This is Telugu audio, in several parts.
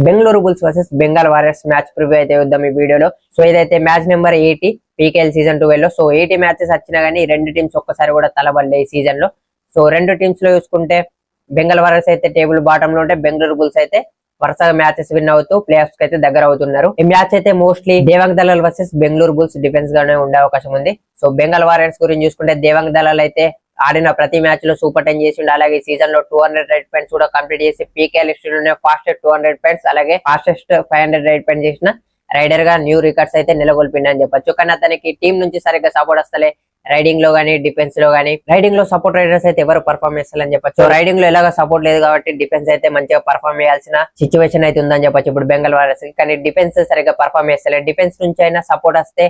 Bengaluru bulls versus Bengal warriors match preview అయితే చూద్దాం ఈ వీడియోలో. సో ఇదైతే మ్యాచ్ నెంబర్ 80 పీకేఎల్ సీజన్ 12 లో. సో 80 మ్యాచెస్ వచ్చినా గానీ రెండు టీమ్స్ ఒక్కసారి కూడా తలబడలే ఈ సీజన్ లో. సో రెండు టీమ్స్ లో చూసుకుంటే బెంగాల్ వారియర్స్ అయితే టేబుల్ బాటమ్ లో ఉంటే, బెంగళూరు బుల్స్ అయితే వరుసగా మ్యాచెస్ విన్ అవుతూ ప్లే ఆఫ్స్ కి అయితే దగ్గర అవుతున్నారు. ఈ మ్యాచ్ అయితే mostly Devang దళాల్ versus Bengaluru bulls defence గానే ఉండే అవకాశం ఉంది. సో బెంగాల్ వారియర్స్ గురించి చూసుకుంటే, దేవాంగ్ దళాల్ అయితే ఆడిన ప్రతి మ్యాచ్ లో సూపర్ 10 చేసిండు. అలాగే సీజన్ లో 200 రైడ్ పాయింట్స్ కూడా కంప్లీట్ చేసి పీకేఎల్ హిస్టరీలోనే ఫాస్టెస్ట్ 200 పాయింట్స్ అలాగే ఫాస్టెస్ట్ 500 రైడ్ పాయింట్స్ చేసిన రైడర్ గా న్యూ రికార్డ్స్ అయితే నెలకొల్పిండి అని చెప్పొచ్చు. కానీ అతనికి టీం నుంచి సరిగ్గా సపోర్ట్ వస్తలే. రైడింగ్ లో గానీ డిఫెన్స్ లో గానీ, రైడింగ్ లో సపోర్ట్ రైడర్స్ అయితే ఎవరు పర్ఫార్మ్ చేస్తారని చెప్పొచ్చు. రైడింగ్ లో ఎలాగ సపోర్ట్ లేదు కాబట్టి డిఫెన్స్ అయితే మంచిగా పర్ఫార్మ్ చేయాల్సిన సిచ్యువేషన్ అయితే ఉందని చెప్పొచ్చు ఇప్పుడు బెంగాల్ వారియర్స్ కి. కానీ డిఫెన్స్ సరిగ్గా పర్ఫార్మ్ చేస్తలే. డిఫెన్స్ నుంచి అయినా సపోర్ట్ వస్తే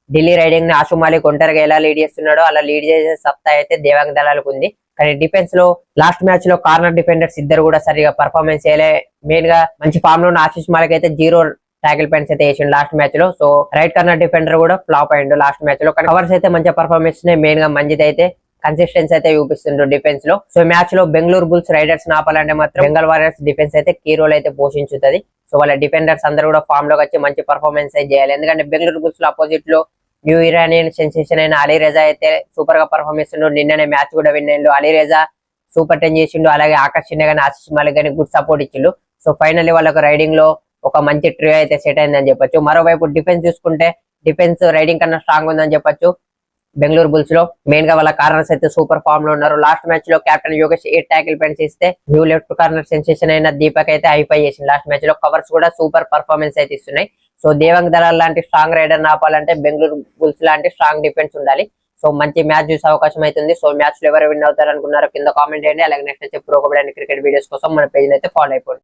ఢిల్లీ రైడింగ్ ని ఆశు మాలిక్ ఒంటరిగా ఎలా లీడ్ చేస్తున్నాడో అలా లీడ్ చేసే సత్తా అయితే దేవాంగ్ దళాలకు ఉంది. కానీ డిఫెన్స్ లో లాస్ట్ మ్యాచ్ లో కార్నర్ డిఫెండర్స్ ఇద్దరు కూడా సరిగా పర్ఫార్మెన్స్ చేయలే. మెయిన్ గా మంచి ఫామ్ లో ఉన్న ఆశిష్ మాలిక్ అయితే 0 టాకిల్ పాయింట్స్ అయితే వేసిండు లాస్ట్ మ్యాచ్ లో. సో రైట్ కార్నర్ డిఫెండర్ కూడా ఫ్లాప్ అయ్యిండు లాస్ట్ మ్యాచ్ లో. కానీ కవర్స్ అయితే మంచిగా పర్ఫార్మెన్స్ మెయిన్ గా మంచిది అయితే కన్సిస్టెన్సీ అయితే చూపిస్తుండ్రు డిఫెన్స్ లో. సో మ్యాచ్ లో బెంగళూరు బుల్స్ రైడర్స్ ఆపాలంటే మాత్రం బెంగాల్ వారియర్స్ డిఫెన్స్ అయితే కీ రోల్ అయితే పోషించుతుంది. సో వాళ్ళ డిఫెండర్స్ అందరూ కూడా ఫామ్ లోకి వచ్చి మంచి పర్ఫార్మెన్స్ అయితే చేయాలి. ఎందుకంటే బెంగళూరు బుల్స్ లో అపోజిట్ లో న్యూ ఇరానియన్ సెన్సేషన్ అయిన అలీ రేజా అయితే సూపర్ గా పర్ఫార్మ్ చేస్తుండు. నిన్ననే మ్యాచ్ కూడా విన్ అయ్యిండు. అలీ రేజా సూపర్ 10 చేసిండు. అలాగే ఆకాష్ చిన్న గానీ ఆశిష్ మాలిక్ గానీ గుడ్ సపోర్ట్ ఇచ్చిండు. సో ఫైనల్లీ వాళ్ళకు రైడింగ్ లో ఒక మంచి ట్రియో అయితే సెట్ అయిందని చెప్పొచ్చు. మరోవైపు డిఫెన్స్ చూసుకుంటే, డిఫెన్స్ రైడింగ్ కన్నా స్ట్రాంగ్ ఉందని చెప్పొచ్చు బెంగళూరు బుల్స్ లో. మెయిన్ గా వాళ్ళ కార్నర్స్ అయితే సూపర్ ఫామ్ లో ఉన్నారు. లాస్ట్ మ్యాచ్ లో కెప్టెన్ యోగేష్ 8 టాకిల్ పాయింట్స్ ఇస్తే, న్యూ లెఫ్ట్ కార్నర్ సెన్సేషన్ అయిన దీపక్ అయితే హైఫై చేసింది లాస్ట్ మ్యాచ్ లో. కవర్స్ కూడా సూపర్ పర్ఫార్మెన్స్ అయితే ఇస్తున్నాయి. సో దేవాంగ్ దళాల్ లాంటి స్ట్రాంగ్ రైడర్ ఆపాలంటే బెంగళూరు బుల్స్ లాంటి స్ట్రాంగ్ డిఫెన్స్ ఉండాలి. సో మంచి మ్యాచ్ చూసే అవకాశం అవుతుంది. సో మ్యాచ్ లో ఎవరు విన్ అవుతారు అనుకున్నారో కింద కామెంట్ చేయండి. అలాగే నెక్స్ట్ వచ్చే ప్రోగ్రామ్ క్రికెట్ వీడియోస్ కోసం మన పేజ్ అయితే ఫాలో అయిపోండి.